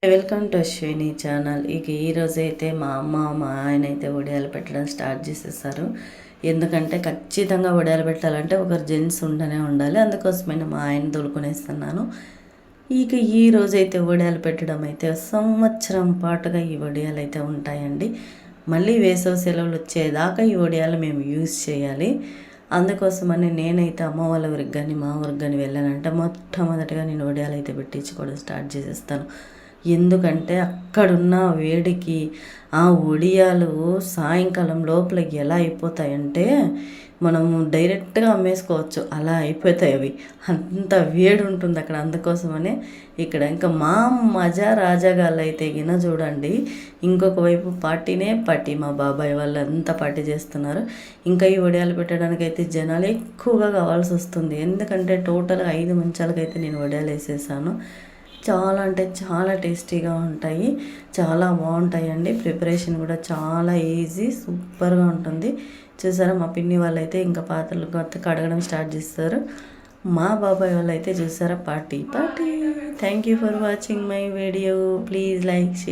Welcome to Ashwini channel. ఇక ఈరోజు అయితే మా అమ్మ మా ఆయన అయితే వడియాలు పెట్టడం స్టార్ట్ చేసేసారు. ఎందుకంటే ఖచ్చితంగా వడియాలు పెట్టాలంటే ఒకరు జెంట్స్ ఉండనే ఉండాలి. అందుకోసమే మా ఆయన తోలుకునేస్తున్నాను. ఇక ఈ రోజైతే వడియాలు పెట్టడం అయితే సంవత్సరం పాటుగా ఈ వడియాలు అయితే ఉంటాయండి. మళ్ళీ వేసవి సెలవులు వచ్చేదాకా ఈ వడియాలు మేము యూజ్ చేయాలి. అందుకోసమని నేనైతే అమ్మ వాళ్ళ ఊరికి కానీ మా ఊరికి కానీ వెళ్ళానంటే మొట్టమొదటిగా నేను వడియాలు అయితే పెట్టించుకోవడం స్టార్ట్ చేసేస్తాను. ఎందుకంటే అక్కడున్న వేడికి ఆ వడియాలు సాయంకాలం లోపల ఎలా అయిపోతాయంటే మనము డైరెక్ట్గా అమ్మేసుకోవచ్చు, అలా అయిపోతాయి అవి. అంత వేడి ఉంటుంది అక్కడ. అందుకోసమనే ఇక్కడ ఇంకా మా మజా రాజాగాళ్ళు అయితే గిన చూడండి, ఇంకొక వైపు పార్టీనే పార్టీ. మా బాబాయ్ వాళ్ళు అంతా పార్టీ చేస్తున్నారు. ఇంకా ఈ వడియాలు పెట్టడానికి అయితే జనాలు ఎక్కువగా కావాల్సి వస్తుంది. ఎందుకంటే టోటల్గా 5 మంచాలకైతే నేను వడియాలు వేసేసాను. చాలా అంటే చాలా టేస్టీగా ఉంటాయి, చాలా బాగుంటాయండి. ప్రిపరేషన్ కూడా చాలా ఈజీ, సూపర్గా ఉంటుంది. చూసారా, మా పిన్ని వాళ్ళైతే ఇంకా పాత్రలు కడగడం స్టార్ట్ చేస్తారు. మా బాబాయ్ వాళ్ళు అయితే చూసారా party. Thank you for watching my video. Please like, share.